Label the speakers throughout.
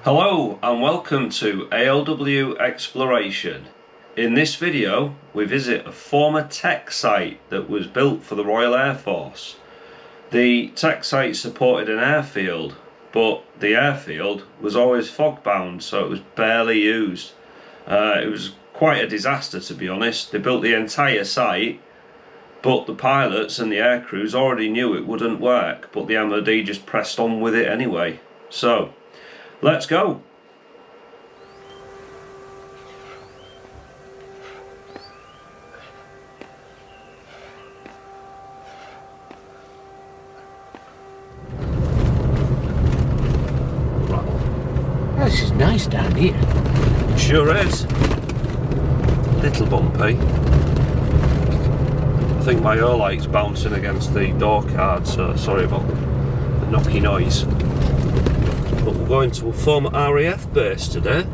Speaker 1: Hello and welcome to ALW Exploration. In this video we visit a former tech site that was built for the Royal Air Force. The tech site supported an airfield, but the airfield was always fog bound, so it was barely used. It was quite a disaster, to be honest. They built the entire site, but the pilots and the air crews already knew it wouldn't work, but the MOD just pressed on with it anyway. So let's go.
Speaker 2: This is nice down here.
Speaker 1: Sure is. Little bumpy. I think my light's bouncing against the door card, so sorry about the knocky noise. But we're going to a former RAF base today.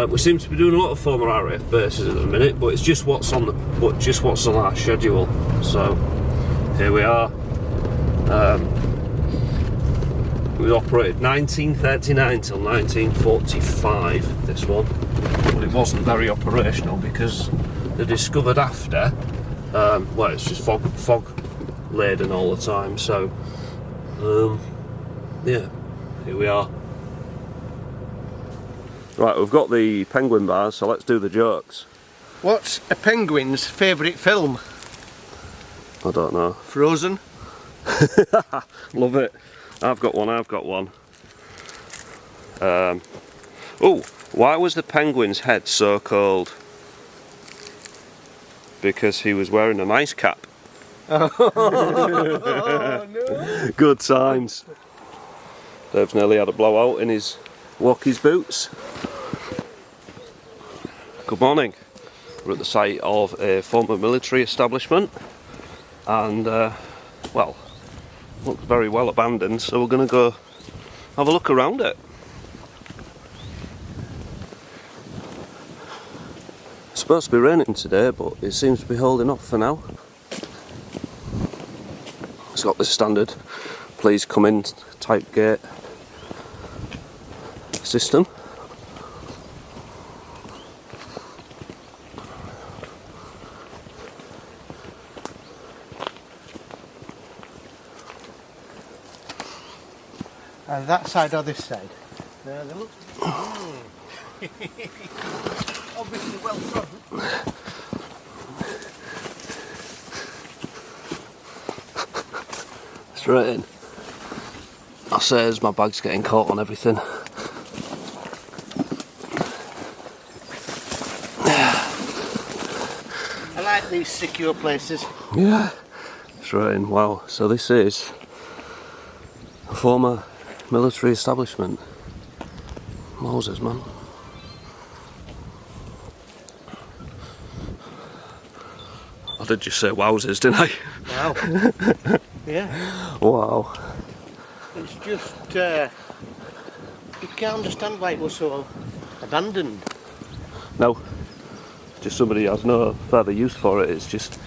Speaker 1: We seem to be doing a lot of former RAF bases at the minute, but it's just what's on our schedule. So here we are. We operated 1939 till 1945. This one, but it wasn't very operational because they discovered after. Well, it's just fog laden all the time. So yeah. Here we are. Right, we've got the penguin bars, so let's do the jokes.
Speaker 2: What's a penguin's favourite film?
Speaker 1: I don't know.
Speaker 2: Frozen.
Speaker 1: Love it. I've got one. Oh, why was the penguin's head so cold? Because he was wearing an ice cap.
Speaker 2: Oh, no.
Speaker 1: Good times. Dave's nearly had a blowout in his walkies boots. Good morning. We're at the site of a former military establishment, and well, looks very well abandoned, so we're going to go have a look around it. It's supposed to be raining today, but it seems to be holding off for now. It's got the standard please come in type gate system.
Speaker 2: That side or this side? No, they look obviously well trodden.
Speaker 1: Straight in. I say as my bag's getting caught on everything.
Speaker 2: I like these secure places.
Speaker 1: Yeah. Straight in. Wow. So this is a former military establishment. Moses, man. I did just say wowzers, didn't I?
Speaker 2: Wow. Yeah.
Speaker 1: Wow.
Speaker 2: It's just, you can't understand why it was so abandoned.
Speaker 1: No. Just somebody has no further use for it. It's just.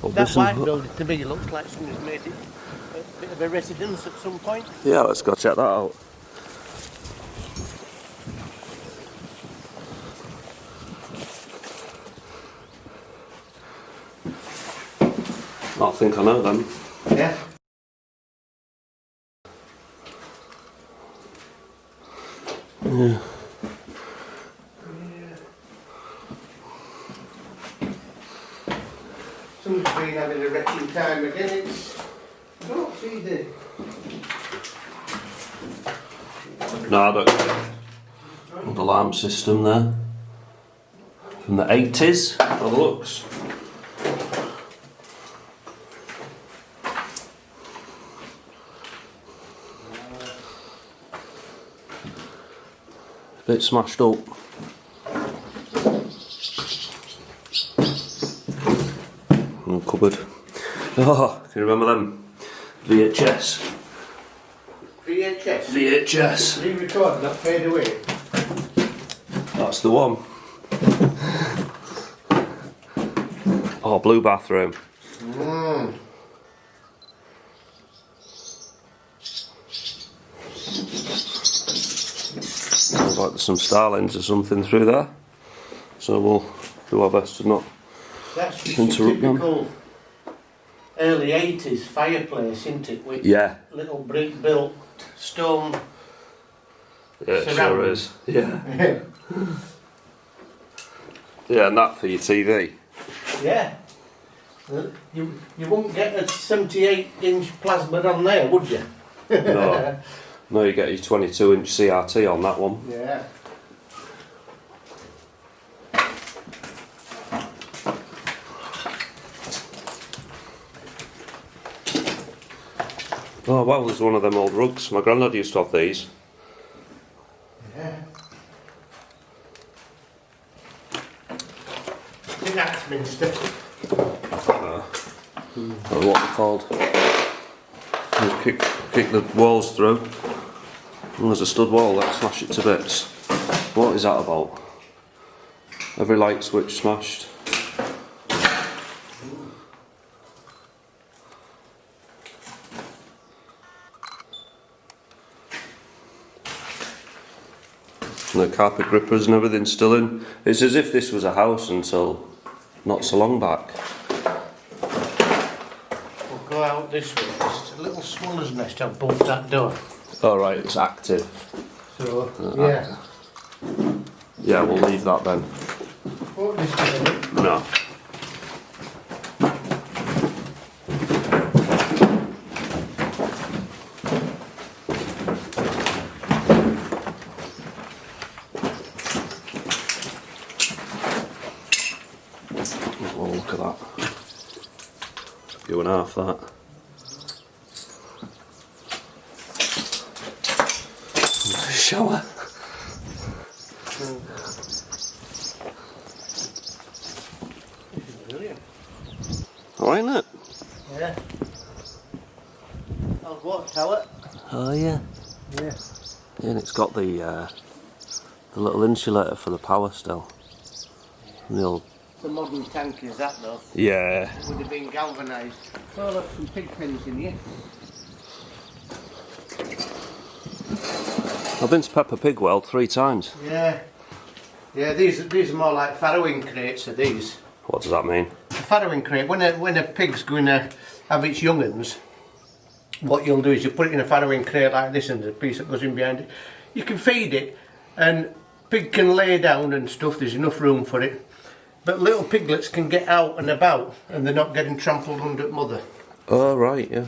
Speaker 2: That white building to me looks like somebody's made it a bit of a residence at some point.
Speaker 1: Yeah, let's go check that out. I think I know them.
Speaker 2: Yeah.
Speaker 1: Yeah.
Speaker 2: Somebody's been having a wrecking time again. I don't see the...
Speaker 1: No, I don't get it. Old alarm system there. From the 80s, by the looks. Bit smashed up. Cupboard. Oh, can you remember them? VHS.
Speaker 2: VHS?
Speaker 1: VHS.
Speaker 2: Re-record, not fade away.
Speaker 1: That's the one. Oh, blue bathroom. like there's some starlings or something through there. So we'll do our best to not
Speaker 2: That's just
Speaker 1: interrupt
Speaker 2: a typical early 80s fireplace, isn't it? With little brick built stone.
Speaker 1: Yeah, it sure is. Yeah. Yeah, and that for your TV.
Speaker 2: Yeah. You wouldn't get a 78-inch plasma on there, would you?
Speaker 1: No. No, you get your 22-inch CRT on that one.
Speaker 2: Yeah.
Speaker 1: Oh wow, there's one of them old rugs. My granddad used to have these.
Speaker 2: Yeah. In Axminster.
Speaker 1: What they're called. Just kick the walls through. And there's a stud wall, let's smash it to bits. What is that about? Every light switch smashed. And the carpet grippers and everything's still in. It's as if this was a house until not so long back.
Speaker 2: We'll go out this way. It's a little swallows nest above that door.
Speaker 1: Oh right, it's active.
Speaker 2: So, yeah.
Speaker 1: Yeah, we'll leave that then.
Speaker 2: What this way?
Speaker 1: No. Oh, look at that. 2.5 that. Shower.
Speaker 2: This is brilliant.
Speaker 1: Oh, ain't it?
Speaker 2: Yeah. Old water tower.
Speaker 1: Oh yeah.
Speaker 2: Yeah.
Speaker 1: Yeah, and it's got the little insulator for the power still. And the old.
Speaker 2: The modern tank is that though.
Speaker 1: Yeah.
Speaker 2: It would have been galvanised. Oh look, some pig pens in here.
Speaker 1: I've been to Peppa Pig World 3 times.
Speaker 2: Yeah. Yeah, these are more like farrowing crates, are these.
Speaker 1: What does that mean?
Speaker 2: A farrowing crate, when a pig's going to have its young uns, what you'll do is you put it in a farrowing crate like this and there's a piece that goes in behind it. You can feed it and pig can lay down and stuff, there's enough room for it. But little piglets can get out and about and they're not getting trampled under mother.
Speaker 1: Oh right, yeah.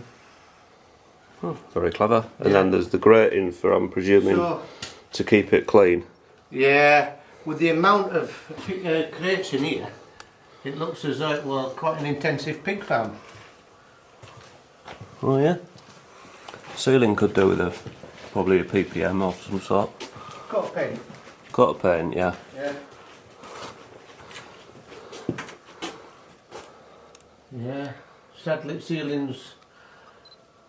Speaker 1: Oh, very clever. And then there's the grating for, I'm presuming, to keep it clean.
Speaker 2: Yeah, with the amount of crates in here, it looks as though it was quite an intensive pig farm.
Speaker 1: Oh yeah. Ceiling could do with probably a PPM of some sort.
Speaker 2: Got a paint.
Speaker 1: Coat of paint, yeah.
Speaker 2: Yeah. Yeah. Satalite ceilings.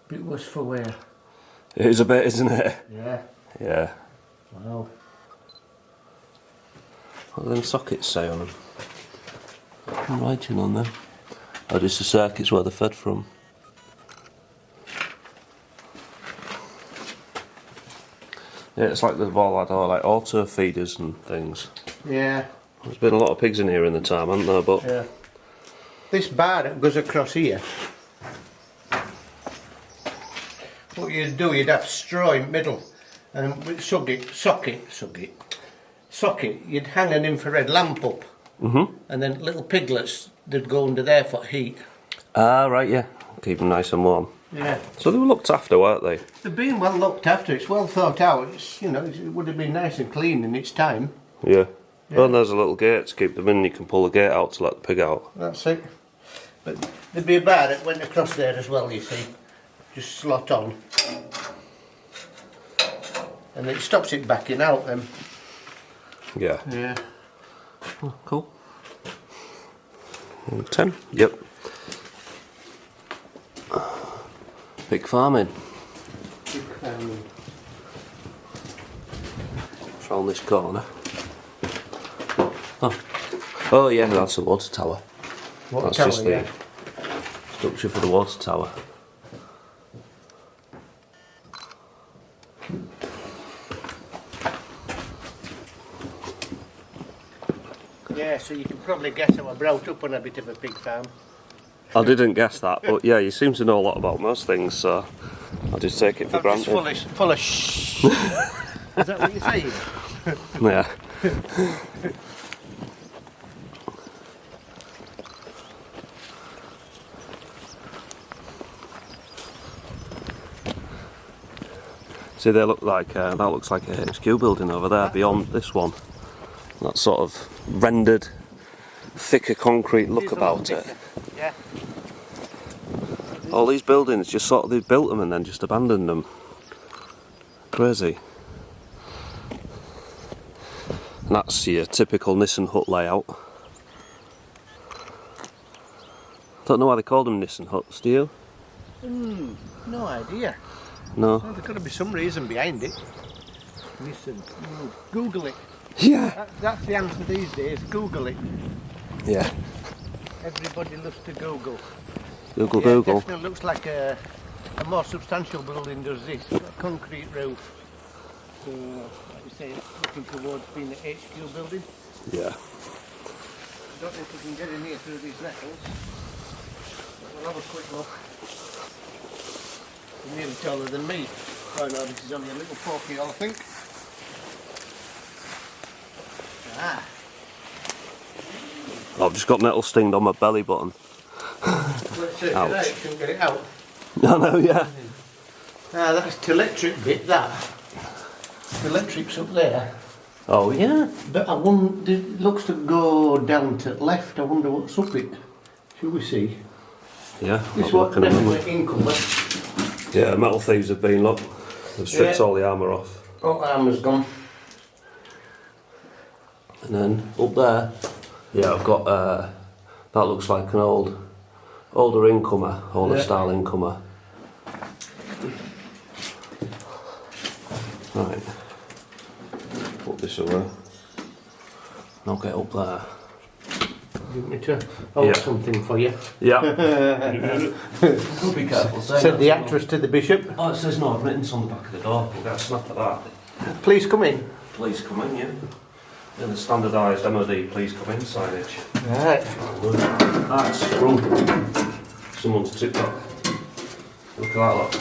Speaker 2: Bit worse for wear.
Speaker 1: It is a bit, isn't it?
Speaker 2: Yeah.
Speaker 1: Yeah.
Speaker 2: Wow.
Speaker 1: What do them sockets say on them? I'm writing on them. Oh, just the circuits where they're fed from. Yeah, it's like they've all had like auto feeders and things.
Speaker 2: Yeah.
Speaker 1: There's been a lot of pigs in here in the time, hasn't there? But
Speaker 2: Yeah. This bar that goes across here, what you'd do, you'd have straw in the middle and with socket, you'd hang an infrared lamp up and then little piglets, they'd go under there for heat.
Speaker 1: ah, right, yeah, keep them nice and warm.
Speaker 2: Yeah.
Speaker 1: So they were looked after, weren't they?
Speaker 2: They've been well looked after, it's well thought out, it's, you know, it would have been nice and clean in its time.
Speaker 1: Yeah. Oh, and there's a little gate to keep them in. You can pull the gate out to let the pig out.
Speaker 2: That's it. But there'd be a bar that went across there as well, you see. Just slot on. And it stops it backing out then.
Speaker 1: Yeah.
Speaker 2: Yeah.
Speaker 1: Oh, cool. 10. Yep. Pig farming.
Speaker 2: Big farming.
Speaker 1: It's round this corner. Oh. Oh yeah, that's a water tower.
Speaker 2: Water
Speaker 1: That's
Speaker 2: tower,
Speaker 1: just the structure for the water tower.
Speaker 2: Yeah, so you can probably guess how I brought up on a bit of a pig farm.
Speaker 1: I didn't guess that, but yeah, you seem to know a lot about most things, so I'll just take it for granted.
Speaker 2: Full of shh. Is that what you're saying?
Speaker 1: Yeah. See, they look like that looks like a HQ building over there beyond this one. That sort of rendered, thicker concrete look about it.
Speaker 2: Yeah.
Speaker 1: All these buildings, just sort of, they built them and then just abandoned them. Crazy. And that's your typical Nissan hut layout. Don't know why they called them Nissan huts, do you?
Speaker 2: No idea.
Speaker 1: No.
Speaker 2: Well, there's got to be some reason behind it. Listen, Google it.
Speaker 1: Yeah.
Speaker 2: That's the answer these days. Google it.
Speaker 1: Yeah.
Speaker 2: Everybody loves to Google.
Speaker 1: Google,
Speaker 2: Yeah,
Speaker 1: Google.
Speaker 2: Definitely looks like a more substantial building does this. It's got a concrete roof. So, like you say, looking towards being an HQ building.
Speaker 1: Yeah.
Speaker 2: I don't know if we can get in here through these nettles. But we'll have a quick look. You're nearly taller than me. Oh no, this is only a little 4 I think. Ah.
Speaker 1: I've just got nettle stinged on my belly button.
Speaker 2: Let's check it out. You can get it out.
Speaker 1: I know, yeah.
Speaker 2: Ah, that's the electric bit, that. The electric's up there.
Speaker 1: Oh, yeah.
Speaker 2: But I wonder, it looks to go down to the left. I wonder what's up it. Shall we see?
Speaker 1: Yeah.
Speaker 2: This one definitely in colour.
Speaker 1: Yeah, metal thieves have been, look. They've stripped all the armour off.
Speaker 2: All the armour's gone.
Speaker 1: And then up there, yeah, I've got, that looks like an older incomer, older style incomer. Right. Put this away. I'll get up there.
Speaker 2: You want me to hold something for you?
Speaker 1: Yeah. Be careful.
Speaker 2: Said the actress to the bishop.
Speaker 1: Oh, it says no admittance on the back of the door. We'll get a snap of that.
Speaker 2: Please come in.
Speaker 1: Please come in, yeah. In the standardised MOD, please come in signage.
Speaker 2: Right.
Speaker 1: That's from someone's took that. Look at that, look.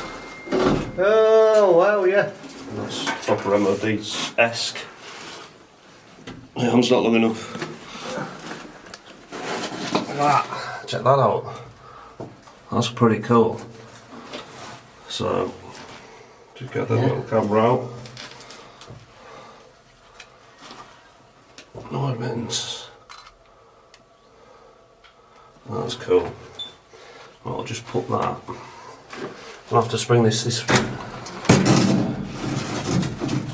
Speaker 2: Oh, wow, yeah.
Speaker 1: That's proper MOD-esque. My arm's not long enough. That. Check that out. That's pretty cool. So, just get the little camera out. No admittance. That's cool. I'll just put that. I'll have to spring this.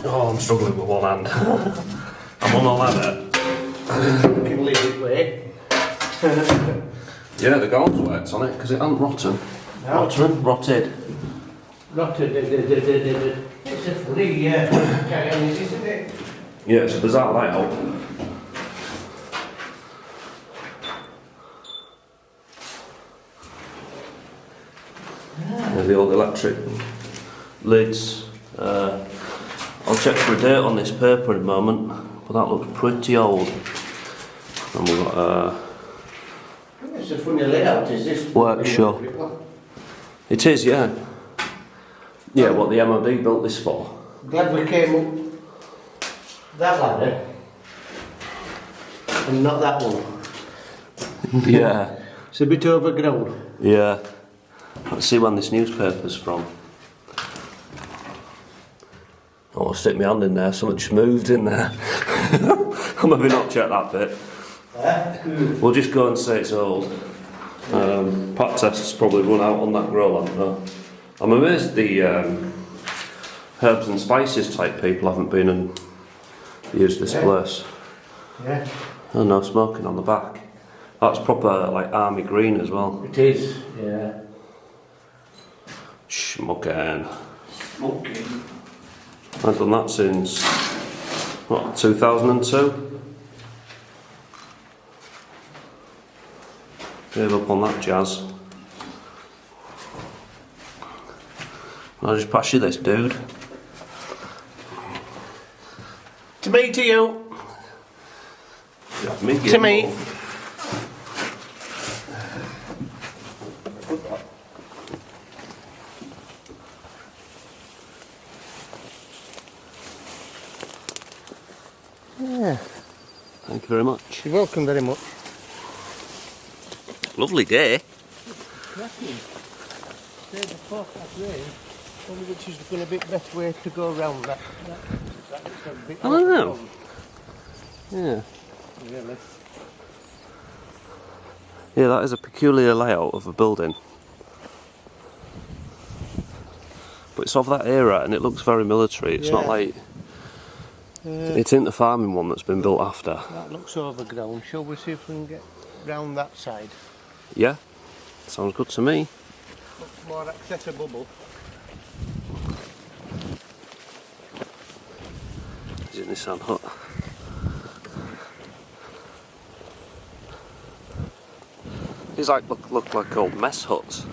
Speaker 1: Oh, I'm struggling with one hand. I'm on a ladder.
Speaker 2: You can leave it way.
Speaker 1: Yeah, the gold's worked on it because it ain't rotten.
Speaker 2: No.
Speaker 1: Rotted.
Speaker 2: Rotted. It's a funny Chinese, isn't it?
Speaker 1: Yeah, it's a bizarre layout. The old electric lids. I'll check for a date on this paper in a moment, but that looks pretty old. And we've got
Speaker 2: It's a funny layout, is this?
Speaker 1: workshop. It is, yeah. Yeah, what the MOD built this for.
Speaker 2: Glad we came up that ladder and not that one.
Speaker 1: Yeah.
Speaker 2: It's a bit overgrown.
Speaker 1: Yeah. Let's see when this newspaper's from. Oh, I'll stick my hand in there, something just moved in there. I'll maybe not check that bit. We'll just go and say it's old. Pat test's probably run out on that grow lamp though. I'm amazed the herbs and spices type people haven't been and used this place.
Speaker 2: Yeah.
Speaker 1: Oh no, smoking on the back. That's proper like army green as well.
Speaker 2: It is, yeah.
Speaker 1: Smoking.
Speaker 2: Smoking.
Speaker 1: I've done that since, what, 2002? Gave up on that jazz. I'll just pass you this, dude.
Speaker 2: To me, to you.
Speaker 1: Yeah, me.
Speaker 2: To me. Yeah.
Speaker 1: Thank you very much.
Speaker 2: You're welcome very much.
Speaker 1: Lovely day.
Speaker 2: Only which is going to be the best way to go around that bit.
Speaker 1: I don't know. Yeah.
Speaker 2: Really.
Speaker 1: Yeah, that is a peculiar layout of a building. But it's of that era and it looks very military. It's not like... It's in the farming one that's been built after.
Speaker 2: That looks overgrown. Shall we see if we can get round that side?
Speaker 1: Yeah, sounds good to me.
Speaker 2: Looks more accessible.
Speaker 1: Is it Nissan hut? These like look like old mess huts.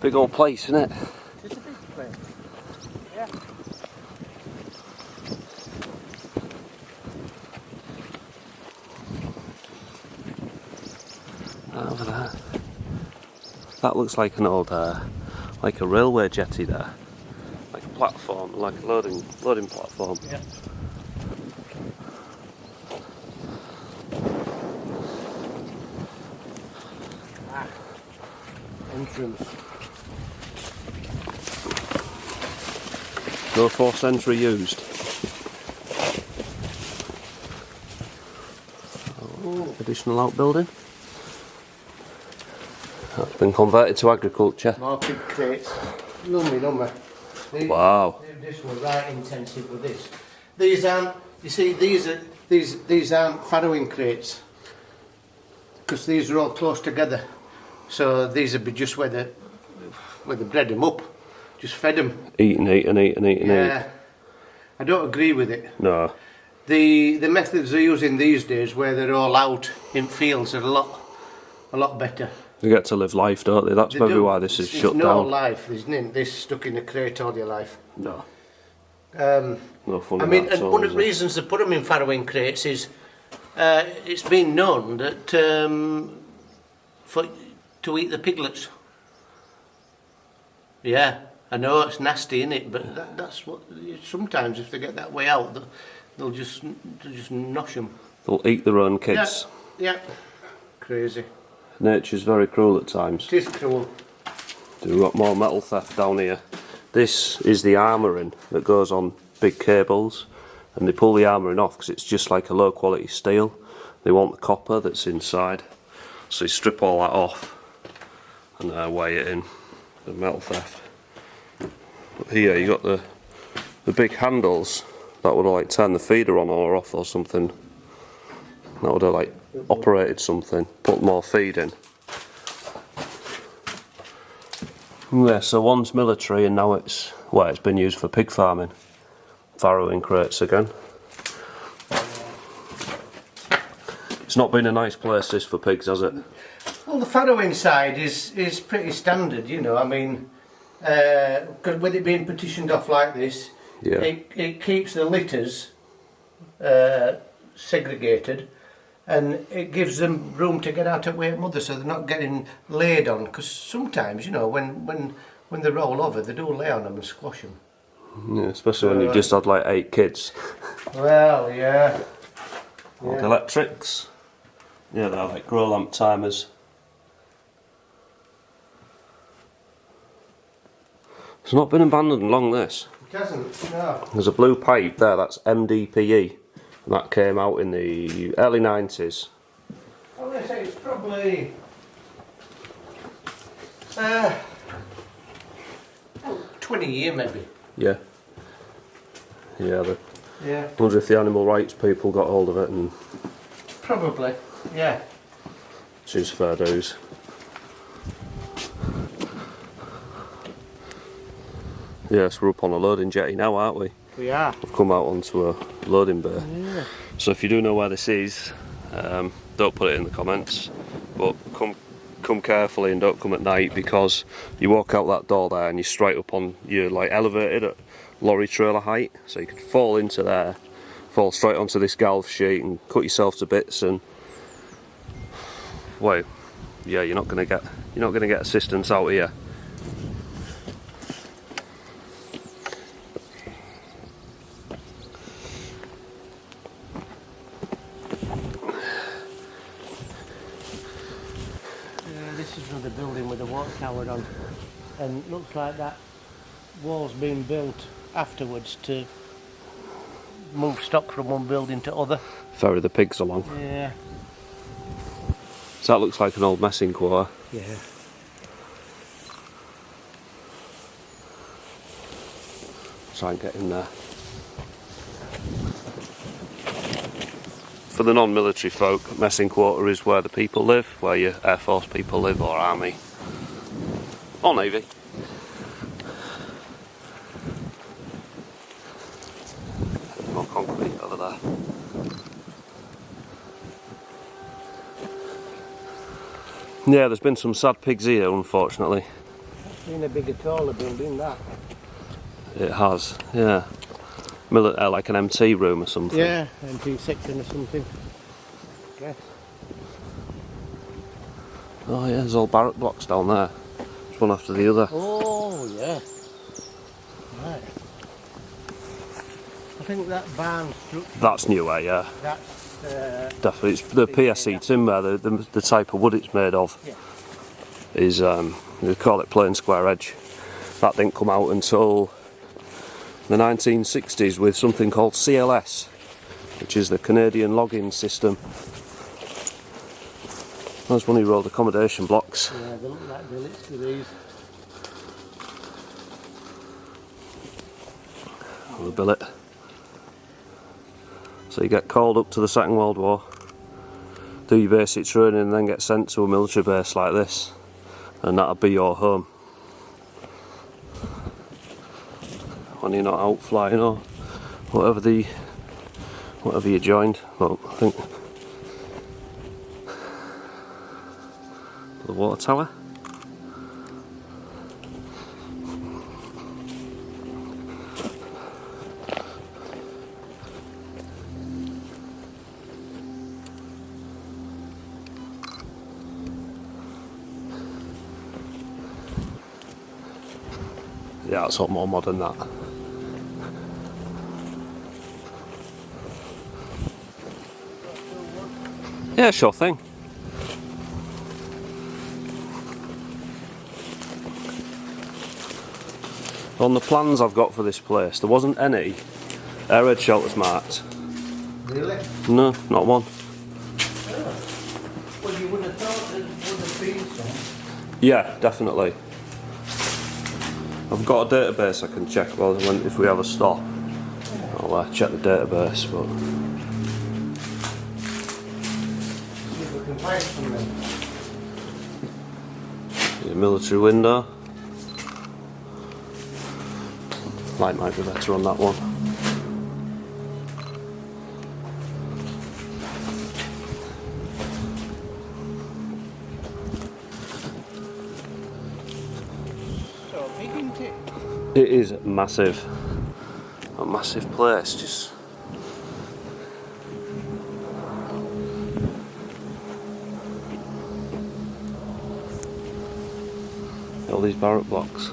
Speaker 1: Big old place, isn't it?
Speaker 2: It's a big place. Yeah.
Speaker 1: Over there. That looks like an old, like a railway jetty there. Like a platform, like a loading platform.
Speaker 2: Yeah. Entrance.
Speaker 1: No forced entry used. Additional outbuilding. That's been converted to agriculture.
Speaker 2: More big crates. Lummy.
Speaker 1: Wow.
Speaker 2: This was right intensive with this. These aren't. You see, these aren't farrowing crates because these are all close together. So these would be just where they bred them up, just fed them.
Speaker 1: Eat.
Speaker 2: Yeah, I don't agree with it.
Speaker 1: No.
Speaker 2: The methods they're using these days, where they're all out in fields, are a lot better.
Speaker 1: They get to live life, don't they? That's maybe why this is shut
Speaker 2: no
Speaker 1: down.
Speaker 2: life. There's this stuck in a crate all your life.
Speaker 1: No.
Speaker 2: No
Speaker 1: fun.
Speaker 2: I mean, and one of the reasons they put them in farrowing crates is it's been known that to eat the piglets. Yeah, I know it's nasty, innit? But that's what. Sometimes if they get that way out, they'll just nosh them.
Speaker 1: They'll eat their own kids.
Speaker 2: Yeah. Crazy.
Speaker 1: Nature's very cruel at times.
Speaker 2: It is cruel.
Speaker 1: We've got more metal theft down here. This is the armouring that goes on big cables, and they pull the armouring off because it's just like a low quality steel. They want the copper that's inside, so you strip all that off and weigh it in. The metal theft. But here you got the big handles that would have like turned the feeder on or off or something. That would have like operated something, put more feed in. Yeah, so one's military and now it's been used for pig farming. Farrowing crates again. It's not been a nice place this for pigs, has it?
Speaker 2: Well, the farrowing side is pretty standard, you know. I mean, because with it being partitioned off like this,
Speaker 1: yeah.
Speaker 2: it keeps the litters segregated, and it gives them room to get out of way of mother, so they're not getting laid on. Because sometimes, you know, when they roll over, they do lay on them and squash them.
Speaker 1: Yeah, especially when you've just had like 8 kids.
Speaker 2: Well, yeah.
Speaker 1: Like electrics. Yeah, they're like grow lamp timers. It's not been abandoned long, this.
Speaker 2: It hasn't, no.
Speaker 1: There's a blue pipe there, that's MDPE. And that came out in the early 90s.
Speaker 2: I want to say it's probably 20 years maybe.
Speaker 1: Yeah. Yeah,
Speaker 2: Yeah.
Speaker 1: I wonder if the animal rights people got hold of it and...
Speaker 2: Probably, yeah.
Speaker 1: Choose fair dues. Yes, we're up on a loading jetty now, aren't we?
Speaker 2: We are.
Speaker 1: We've come out onto a loading bay.
Speaker 2: Yeah.
Speaker 1: So if you do know where this is, don't put it in the comments, but come come carefully and don't come at night, because you walk out that door there and you're straight up on, you're like elevated at lorry trailer height, so you could fall into there, fall straight onto this galv sheet and cut yourself to bits. And well, yeah, you're not gonna get assistance out here.
Speaker 2: This is another building with a water tower on, and looks like that wall's been built afterwards to move stock from one building to other.
Speaker 1: Ferry the pigs along.
Speaker 2: Yeah.
Speaker 1: So that looks like an old messing quarter.
Speaker 2: Yeah.
Speaker 1: Try and get in there. For the non-military folk, messing quarter is where the people live, where your Air Force people live, or Army, or Navy. More concrete over there. Yeah, there's been some sad pigs here, unfortunately.
Speaker 2: It's been a bigger, taller building, that.
Speaker 1: It has, yeah. Like an MT room or something.
Speaker 2: Yeah, MT section or something. I guess.
Speaker 1: Oh yeah, there's all barrack blocks down there. Just one after the other.
Speaker 2: Oh yeah. Right. I think that barn structure.
Speaker 1: That's new, yeah.
Speaker 2: That's
Speaker 1: definitely. It's the PSC timber, the type of wood it's made of.
Speaker 2: Yeah.
Speaker 1: Is they call it plain square edge. That didn't come out until the 1960s with something called CLS, which is the Canadian logging system. That's one of your old accommodation blocks.
Speaker 2: Yeah, they look like billets to these.
Speaker 1: The billet. So you get called up to the Second World War, do your basic training, and then get sent to a military base like this, and that'll be your home when you're not out flying or whatever you joined. Well, I think the water tower. Yeah, it's all more modern, that. Yeah, sure thing. On the plans I've got for this place, there wasn't any air raid shelters marked.
Speaker 2: Really?
Speaker 1: No, not one.
Speaker 2: Oh. Well, you would have thought there would have been some.
Speaker 1: Yeah, definitely. I've got a database I can check if we have a stop. I'll check the database, but
Speaker 2: See if we can find some then.
Speaker 1: the military window. Light might be better on that one.
Speaker 2: So big, isn't it?
Speaker 1: It is massive. A massive place, just all these barrack blocks.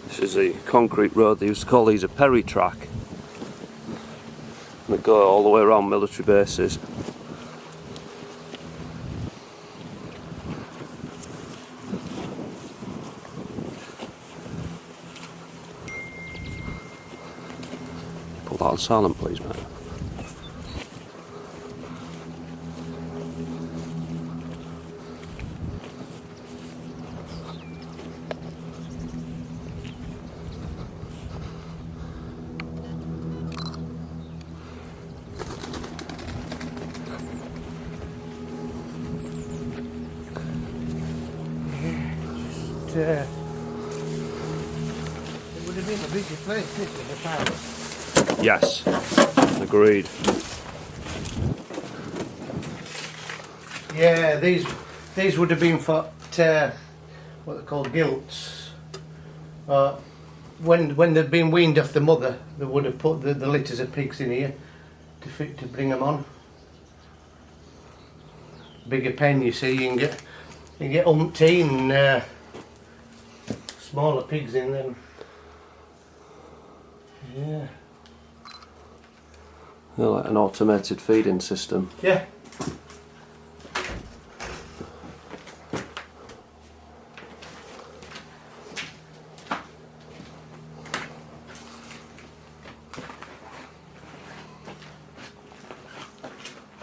Speaker 1: This is a concrete road. They used to call these a Perry track. And they go all the way around military bases. Put that on silent, please, mate.
Speaker 2: it would have been a busy place, this with the farm.
Speaker 1: Yes, agreed.
Speaker 2: Yeah, these would have been for what they call gilts. When they'd been weaned off the mother, they would have put the litters of pigs in here to bring them on. Bigger pen, you see, you can get umpteen smaller pigs in them. Yeah.
Speaker 1: They're like an automated feeding system.
Speaker 2: Yeah.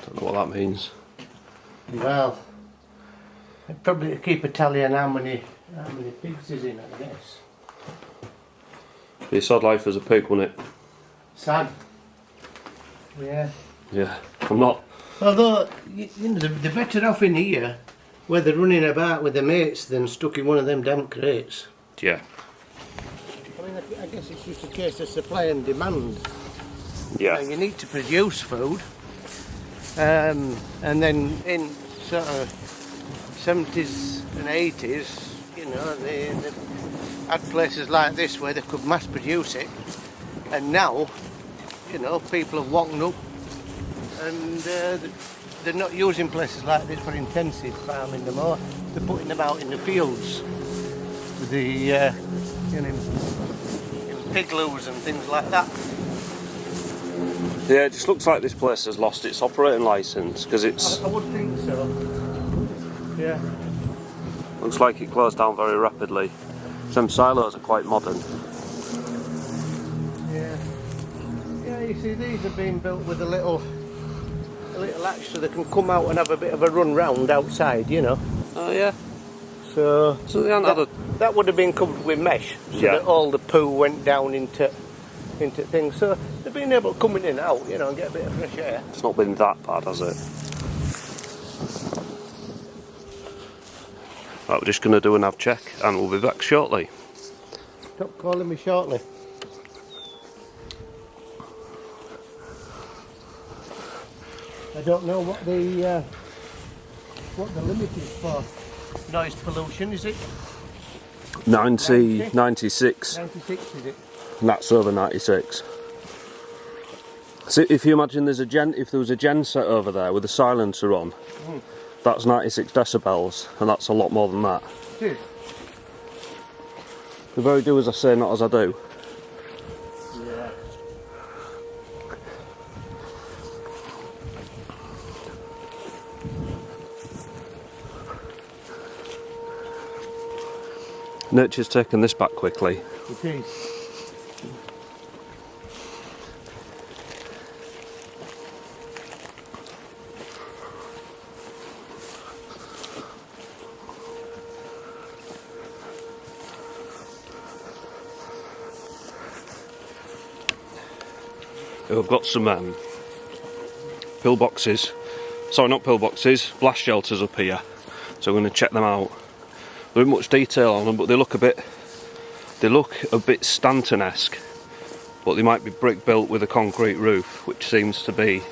Speaker 1: Don't know what that means.
Speaker 2: Well, I'd probably keep a tally on how many pigs is in, I guess.
Speaker 1: Be a sad life as a pig, wouldn't it?
Speaker 2: Sad. Yeah.
Speaker 1: Yeah, I'm not.
Speaker 2: Although, you know, they're better off in here where they're running about with their mates than stuck in one of them damn crates.
Speaker 1: Yeah.
Speaker 2: I mean, I guess it's just a case of supply and demand.
Speaker 1: Yeah.
Speaker 2: You need to produce food. And then in sort of 70s and 80s, you know, they had places like this where they could mass produce it. And now, you know, people have woken up and they're not using places like this for intensive farming no more. They're putting them out in the fields with the, you know, in pig loos and things like that.
Speaker 1: Yeah, it just looks like this place has lost its operating licence because it's.
Speaker 2: I would think so. Yeah.
Speaker 1: Looks like it closed down very rapidly. Some silos are quite modern.
Speaker 2: Yeah. Yeah, you see, these have been built with a little hatch so they can come out and have a bit of a run round outside, you know.
Speaker 1: Oh yeah.
Speaker 2: So
Speaker 1: they haven't had
Speaker 2: that would have been covered with mesh, so that all the poo went down into things. So they've been able to come in and out, you know, and get a bit of fresh air.
Speaker 1: It's not been that bad, has it? Right, we're just going to do a nav check and we'll be back shortly.
Speaker 2: Stop calling me shortly. I don't know what the limit is for noise pollution, is it?
Speaker 1: 96.
Speaker 2: 96 is it?
Speaker 1: And that's over 96. So if you imagine if there was a gen set over there with a silencer on, that's 96 decibels, and that's a lot more than that.
Speaker 2: It is.
Speaker 1: The very do as I say, not as I do.
Speaker 2: Yeah.
Speaker 1: Nature's taken this back quickly.
Speaker 2: It is.
Speaker 1: We've got some pillboxes. Sorry, not pillboxes, blast shelters up here. So we're going to check them out. There isn't much detail on them, but they look a bit Stanton-esque. But they might be brick built with a concrete roof, which seems to be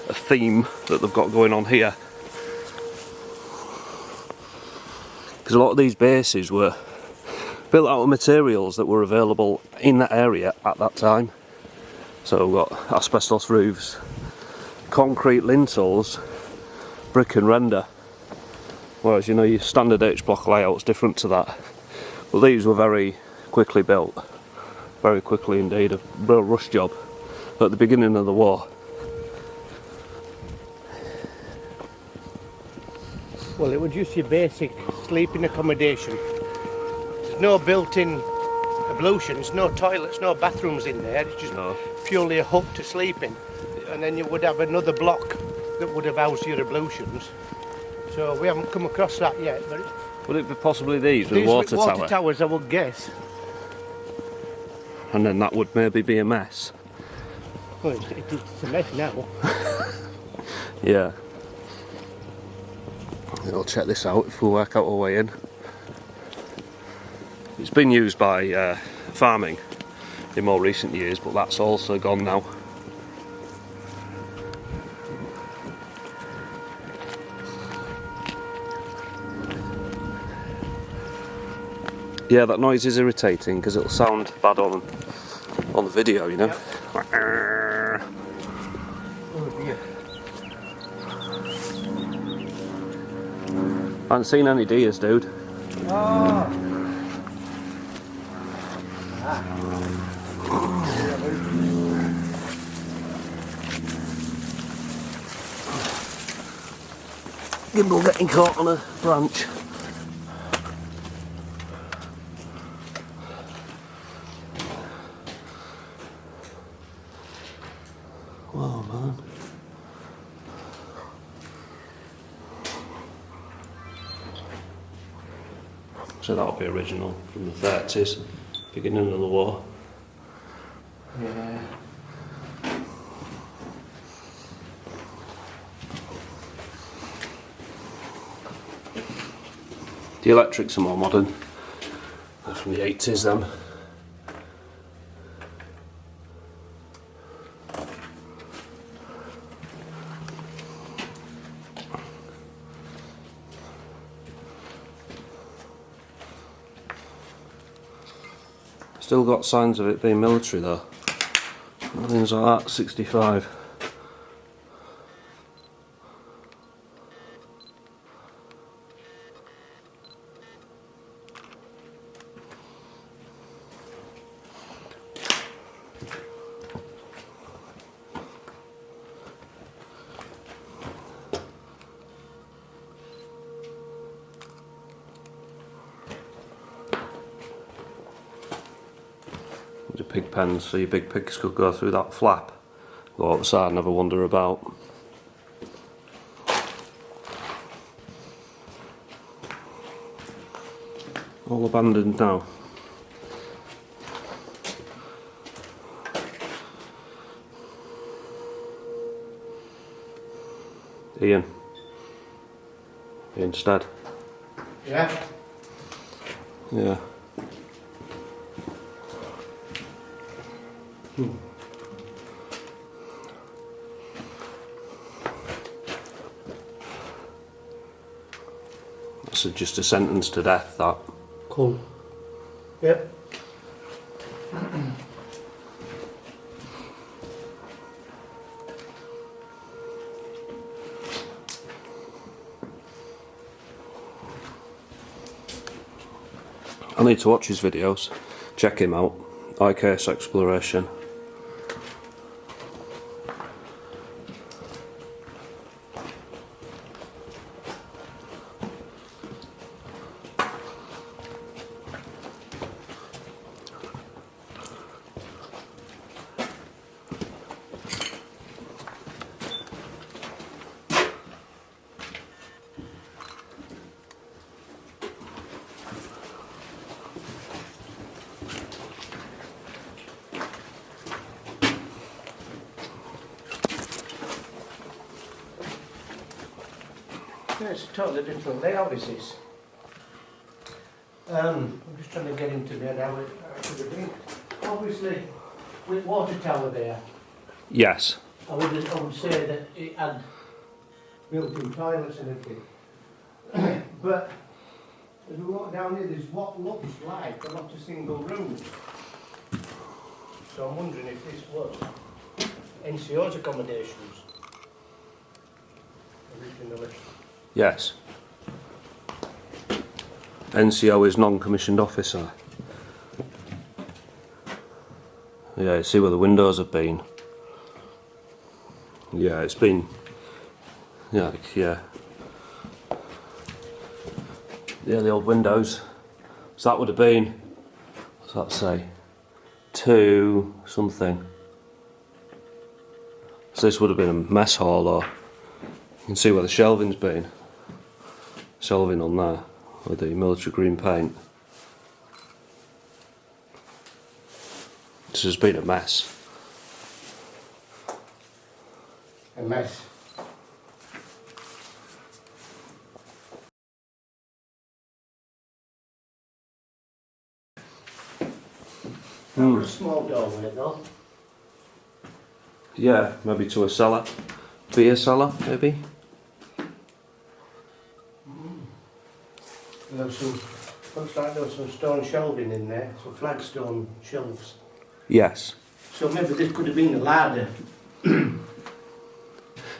Speaker 1: a theme that they've got going on here. Because a lot of these bases were built out of materials that were available in that area at that time. So we've got asbestos roofs, concrete lintels, brick and render. Whereas, you know, your standard H-block layout's different to that. But these were very quickly built. Very quickly indeed, a real rush job at the beginning of the war.
Speaker 2: Well, it was just your basic sleeping accommodation. There's no built-in ablutions, no toilets, no bathrooms in there. It's just purely a hut to sleep in. Yeah. And then you would have another block that would have housed your ablutions. So we haven't come across that yet. But
Speaker 1: would it be possibly these with water tower?
Speaker 2: Water towers, I would guess.
Speaker 1: And then that would maybe be a mess.
Speaker 2: Well, it's a mess now.
Speaker 1: Yeah. We'll check this out if we work out our way in. It's been used by farming in more recent years, but that's also gone now. Yeah, that noise is irritating because it'll sound bad on the video, you know. Yep.
Speaker 2: Oh dear.
Speaker 1: I haven't seen any deers, dude.
Speaker 2: Oh.
Speaker 1: Gimbal getting caught on a branch. Whoa, man. So that'll be original from the 30s, beginning of the war.
Speaker 2: Yeah.
Speaker 1: The electrics are more modern. They're from the 80s then. Still got signs of it being military though. Things like that, 65. The pig pens, so your big pigs could go through that flap, go outside, never wander about. All abandoned now. Ian's dead.
Speaker 2: Yeah.
Speaker 1: Yeah. That's just a sentence to death, that.
Speaker 2: Cool. Yep.
Speaker 1: I need to watch his videos, check him out, Acaster Exploration.
Speaker 2: Yeah, it's a totally different layout, is this? I'm just trying to get into there now. It could have been. Obviously, with water tower there,
Speaker 1: Yes.
Speaker 2: I would say that it had built-in toilets and everything. But as we walk down here, there's what looks like a lot of single rooms. So I'm wondering if this was NCO's accommodations originally.
Speaker 1: Yes. NCO is non-commissioned officer. Yeah, you see where the windows have been. Yeah, it's been. Yeah, yeah. Yeah, the old windows. So that would have been. What's that say? 2 something. So this would have been a mess hall, or you can see where the shelving's been. Shelving on there with the military green paint. This has been a mess.
Speaker 2: A mess. A small door with it though.
Speaker 1: Yeah, maybe to a cellar. Beer cellar, maybe.
Speaker 2: Looks like there was some stone shelving in there, some flagstone shelves.
Speaker 1: Yes.
Speaker 2: So maybe this could have been a ladder.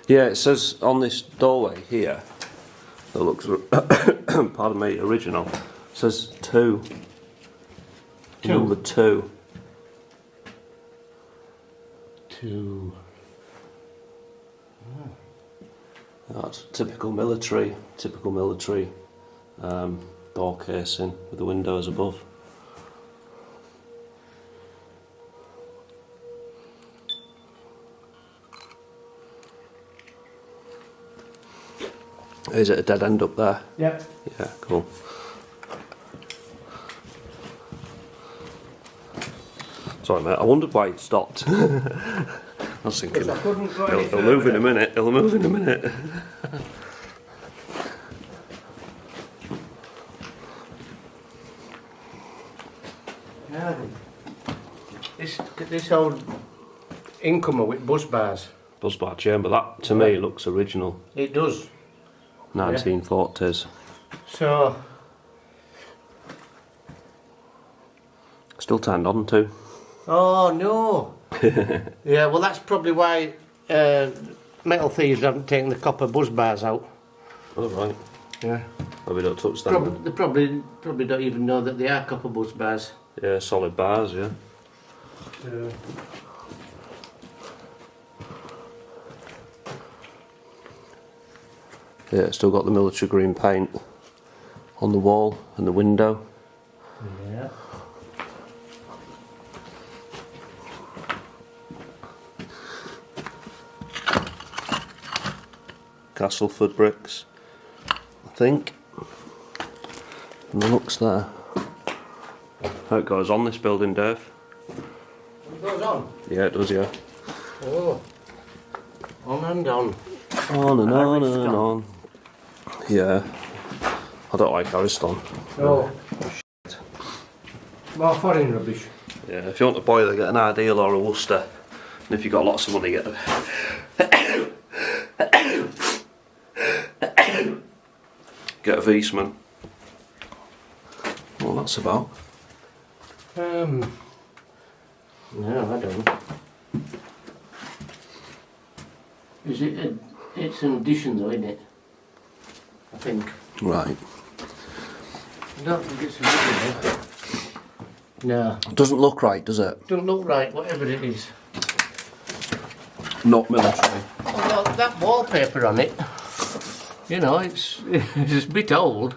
Speaker 1: Yeah, it says on this doorway here, that looks, pardon me, original. It says 2. Number 2.
Speaker 2: 2.
Speaker 1: That's typical military door casing with the windows above. Is it a dead end up there?
Speaker 2: Yeah.
Speaker 1: Yeah, cool. Sorry mate, I wondered why it stopped. I was thinking,
Speaker 2: Because I couldn't go any
Speaker 1: it'll move in a minute, it'll move in a minute.
Speaker 2: Yeah. This old incomer with bus bars.
Speaker 1: Buzz bar chamber, that to me looks original.
Speaker 2: It does.
Speaker 1: 1940s.
Speaker 2: So
Speaker 1: Still turned on too.
Speaker 2: oh no. Yeah, well that's probably why metal thieves haven't taken the copper bus bars out.
Speaker 1: Oh right.
Speaker 2: Yeah.
Speaker 1: Maybe don't touch them.
Speaker 2: They probably don't even know that they are copper bus bars.
Speaker 1: Yeah, solid bars, yeah. Yeah, it's still got the military green paint on the wall and the window.
Speaker 2: Yeah.
Speaker 1: Castleford bricks, I think. And the looks there. How it goes on this building, Dave?
Speaker 2: It goes on.
Speaker 1: Yeah, it does, yeah.
Speaker 2: Oh. On and on.
Speaker 1: On and on and
Speaker 2: Ariston.
Speaker 1: on. Yeah. I don't like Ariston.
Speaker 2: No. More foreign rubbish.
Speaker 1: Yeah, if you want a boiler, get an Ideal or a Worcester. And if you've got lots of money, get a... get a Viessmann. Well, that's about.
Speaker 2: No, I don't. Is it? It's an addition, though, isn't it? I think.
Speaker 1: Right.
Speaker 2: I don't think it's an addition. No,
Speaker 1: It doesn't look right, does it?
Speaker 2: doesn't look right. Whatever it is.
Speaker 1: Not military.
Speaker 2: Well, that wallpaper on it. You know, it's a bit old.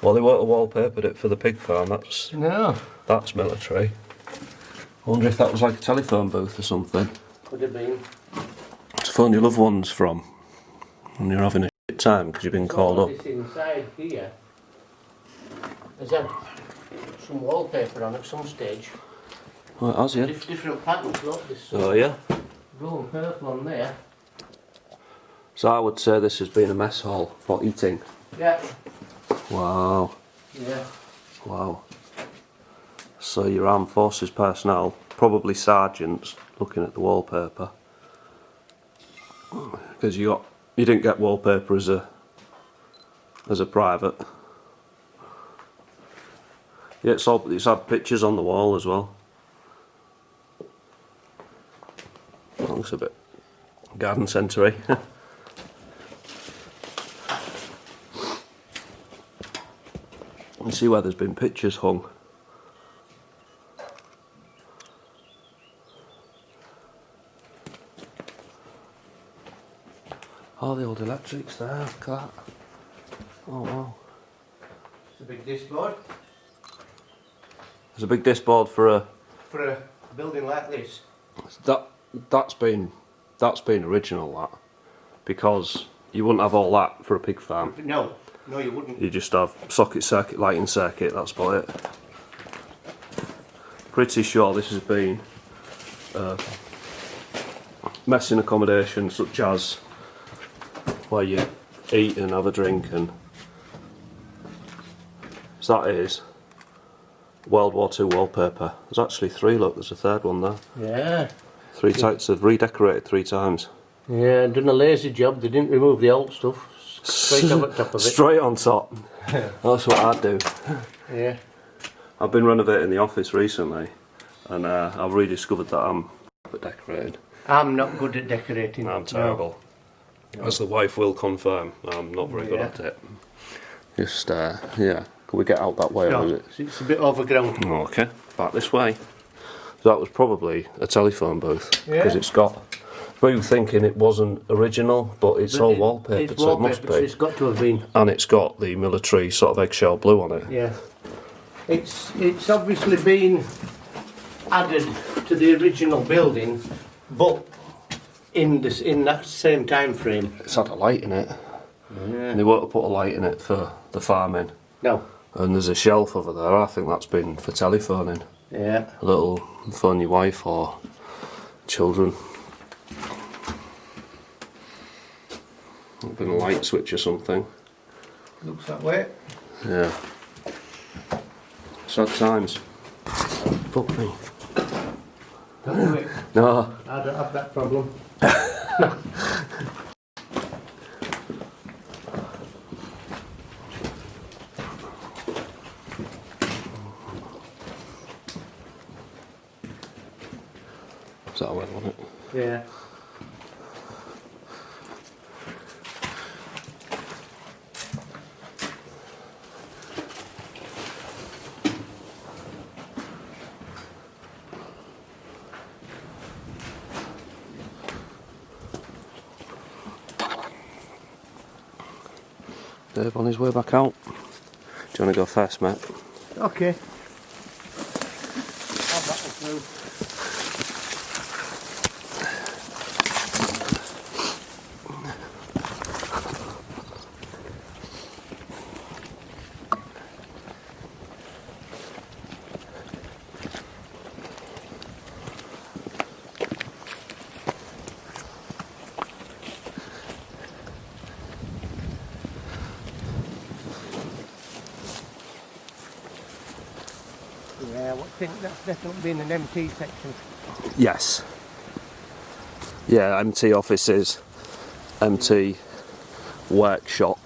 Speaker 1: Well, they won't have wallpapered it for the pig farm.
Speaker 2: No,
Speaker 1: That's military. I wonder if that was like a telephone booth or something.
Speaker 2: could have been.
Speaker 1: To phone your loved ones from when you're having a shit time because you've been called up.
Speaker 2: This inside here has had some wallpaper on at some stage.
Speaker 1: Oh, it has, yeah.
Speaker 2: Different patterns, look. This
Speaker 1: Oh, yeah.
Speaker 2: blue and purple on there.
Speaker 1: So I would say this has been a mess hall for eating.
Speaker 2: Yeah.
Speaker 1: Wow.
Speaker 2: Yeah.
Speaker 1: Wow. So your armed forces personnel, probably sergeants, looking at the wallpaper. Because you didn't get wallpaper as a private. Yeah, it's had pictures on the wall as well. That looks a bit garden centre-y. You can see where there's been pictures hung. Oh, the old electrics there, look at that. Oh wow.
Speaker 2: It's a big discboard
Speaker 1: There's a big disc board for a...
Speaker 2: for a building like this.
Speaker 1: That's been original, that. Because you wouldn't have all that for a pig farm.
Speaker 2: No, you wouldn't.
Speaker 1: You just have socket, circuit, lighting circuit, that's about it. Pretty sure this has been messing accommodation such as where you eat and have a drink, and so that is World War II wallpaper. There's actually 3, look, there's a 3rd one there.
Speaker 2: Yeah.
Speaker 1: 3 types, they've redecorated 3 times.
Speaker 2: Yeah, done a lazy job, they didn't remove the old stuff. Straight up at top of it.
Speaker 1: Straight on top. That's what I'd do.
Speaker 2: Yeah.
Speaker 1: I've been renovating the office recently, and I've rediscovered that I'm decorating.
Speaker 2: I'm not good at decorating.
Speaker 1: I'm terrible. No. As the wife will confirm, I'm not very good at it. Just, yeah. Can we get out that way?
Speaker 2: No,
Speaker 1: or is it?
Speaker 2: it's a bit overgrown.
Speaker 1: Okay, back this way. That was probably a telephone booth, because it's got... We were thinking it wasn't original, but it's all wallpaper, so it must be.
Speaker 2: It's got to have been.
Speaker 1: And it's got the military sort of eggshell blue on it.
Speaker 2: Yeah. It's obviously been added to the original building, but in that same time frame.
Speaker 1: It's had a light in it.
Speaker 2: Yeah.
Speaker 1: And they won't have put a light in it for the farming.
Speaker 2: No.
Speaker 1: And there's a shelf over there, I think that's been for telephoning.
Speaker 2: Yeah.
Speaker 1: A little phone your wife or children. Been a light switch or something.
Speaker 2: Looks that way.
Speaker 1: Yeah. Sad times. Fuck me.
Speaker 2: Don't do it.
Speaker 1: No.
Speaker 2: I don't have that problem.
Speaker 1: Is that a way, wasn't it?
Speaker 2: Yeah.
Speaker 1: Dave on his way back out. Do you want to go first, mate?
Speaker 2: Okay. I'll back me through. Yeah, I think that's definitely been an MT section.
Speaker 1: Yes. Yeah, MT offices, MT workshop.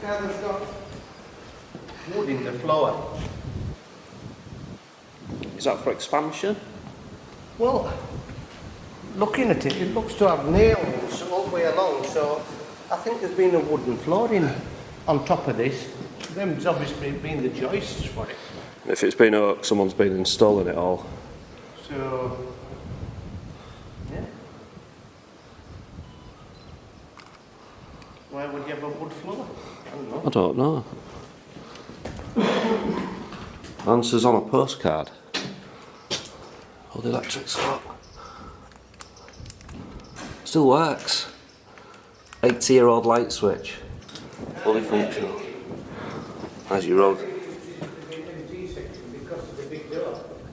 Speaker 2: Now they've got wood in the floor.
Speaker 1: Is that for expansion?
Speaker 2: Well, looking at it, it looks to have nails all the way along, so I think there's been a wooden flooring on top of this. Them's obviously been the joists for it.
Speaker 1: If it's been oak, someone's been installing it all.
Speaker 2: So, yeah. Why would you have a wood floor? I don't know.
Speaker 1: I don't know. Answers on a postcard. Oh, the electric's hot. Still works. 80-year-old light switch. Fully functional. As your road.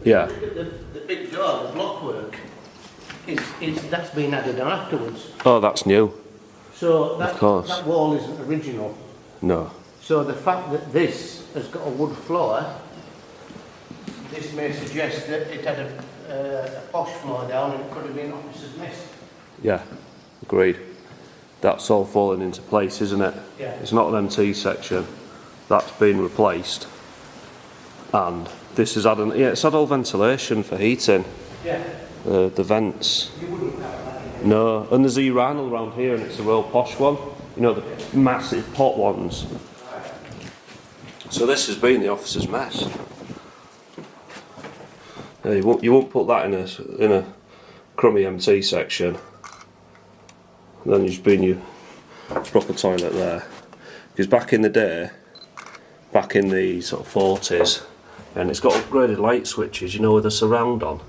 Speaker 1: Yeah.
Speaker 2: The big door, the blockwork, that's been added on afterwards.
Speaker 1: Oh, that's new.
Speaker 2: So
Speaker 1: Of course.
Speaker 2: that wall isn't original.
Speaker 1: No.
Speaker 2: So the fact that this has got a wood floor, this may suggest that it had a posh floor down and it could have been officer's mess.
Speaker 1: Yeah. Agreed. That's all falling into place, isn't it?
Speaker 2: Yeah.
Speaker 1: It's not an MT section. That's been replaced. And this has had it's had all ventilation for heating.
Speaker 2: Yeah.
Speaker 1: The vents.
Speaker 2: You wouldn't have that.
Speaker 1: No, and there's a urinal around here, and it's a real posh one. You know, the massive pot ones. So this has been the officer's mess. Yeah, you won't put that in a crummy MT section. Then you've been your proper toilet there, because back in the day, back in the sort of 40s, and it's got upgraded light switches, you know, with a surround on.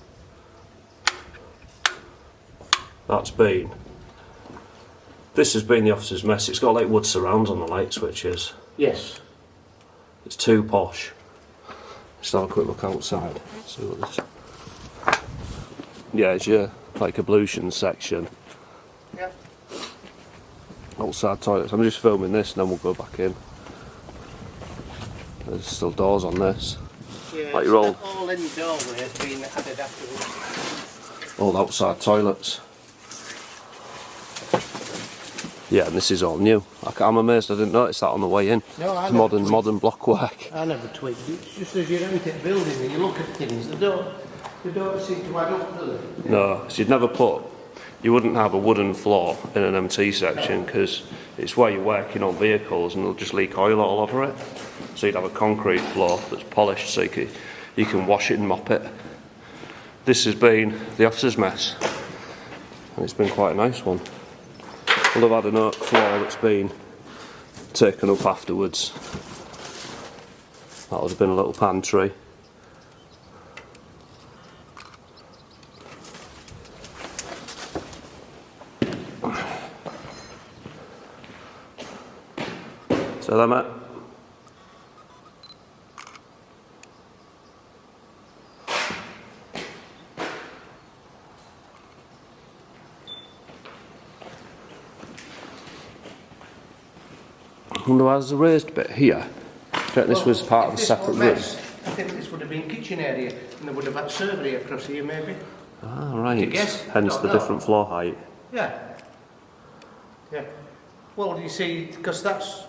Speaker 1: This has been the officer's mess. It's got like wood surrounds on the light switches.
Speaker 2: Yes.
Speaker 1: It's too posh. Let's have a quick look outside. See what this. Yeah, it's your like ablution section.
Speaker 2: Yeah.
Speaker 1: Outside toilets. I'm just filming this and then we'll go back in. There's still doors on this.
Speaker 2: Yeah,
Speaker 1: like your old
Speaker 2: all in doorway has been added afterwards.
Speaker 1: Old outside toilets. Yeah, and this is all new. I'm amazed I didn't notice that on the way in.
Speaker 2: No,
Speaker 1: it's modern block work.
Speaker 2: I never twigged. It's just as you enter a building and you look at things, they don't seem to add up, do they?
Speaker 1: No, so you wouldn't have a wooden floor in an MT section because it's where you're working on vehicles and they'll just leak oil all over it. So you'd have a concrete floor that's polished so you can wash it and mop it. This has been the officer's mess, and it's been quite a nice one. We'll have had an oak floor that's been taken up afterwards. That would have been a little pantry. So there, mate. I wonder why there's a raised bit here. I think this was part of a separate room.
Speaker 2: I think this would have been kitchen area and they would have had servery across here maybe.
Speaker 1: Ah, right.
Speaker 2: Guess?
Speaker 1: Hence the different floor height.
Speaker 2: Yeah. Yeah. Well, you see, because that's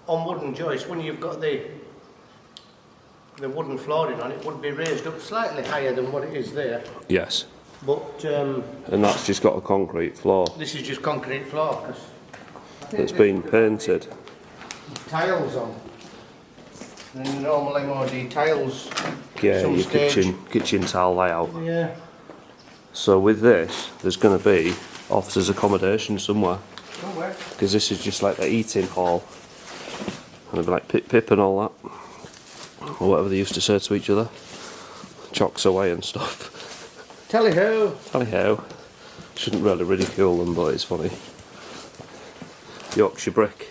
Speaker 2: on wooden joists, when you've got the wooden flooring on, it would be raised up slightly higher than what it is there.
Speaker 1: Yes.
Speaker 2: But
Speaker 1: and that's just got a concrete floor.
Speaker 2: This is just concrete floor.
Speaker 1: It's been painted.
Speaker 2: Tiles on. And normal MOD tiles.
Speaker 1: Yeah, your kitchen tile layout.
Speaker 2: Yeah.
Speaker 1: So with this, there's going to be officers' accommodation somewhere.
Speaker 2: Somewhere.
Speaker 1: Because this is just like the eating hall. And it'll be like pip pip and all that. Or whatever they used to say to each other. Chocks away and stuff.
Speaker 2: Tally-ho.
Speaker 1: Tally-ho. Shouldn't really ridicule them, but it's funny. Yorkshire brick.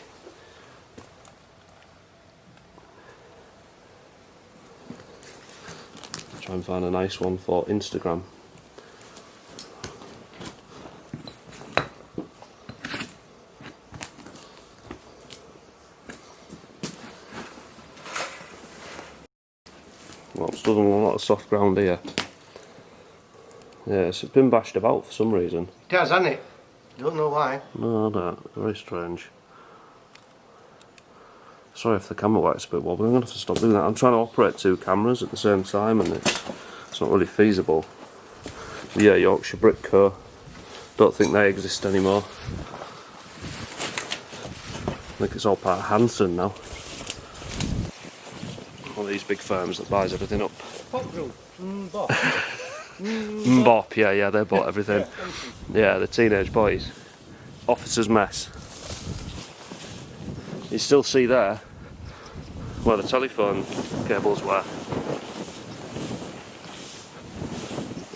Speaker 1: Try and find a nice one for Instagram. Well, it's done a lot of soft ground here. Yeah, it's been bashed about for some reason.
Speaker 2: It has, hasn't it? Don't know why.
Speaker 1: No, I don't. Very strange. Sorry if the camera works a bit wobbly. I'm going to have to stop doing that. I'm trying to operate two cameras at the same time and it's not really feasible. But yeah, Yorkshire Brick Co. Don't think they exist anymore. I think it's all part of Hanson now. All these big firms that buys everything up.
Speaker 2: Pop group. Bop.
Speaker 1: Bop, yeah, they bought everything. Yeah, the teenage boys. Officer's mess. You still see there where the telephone cables were.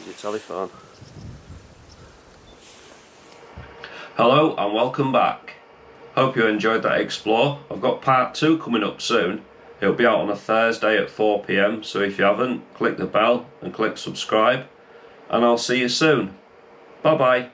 Speaker 1: Your telephone. Hello and welcome back. Hope you enjoyed that explore. I've got part 2 coming up soon. It'll be out on a Thursday at 4 PM, so if you haven't, click the bell and click subscribe, and I'll see you soon. Bye bye.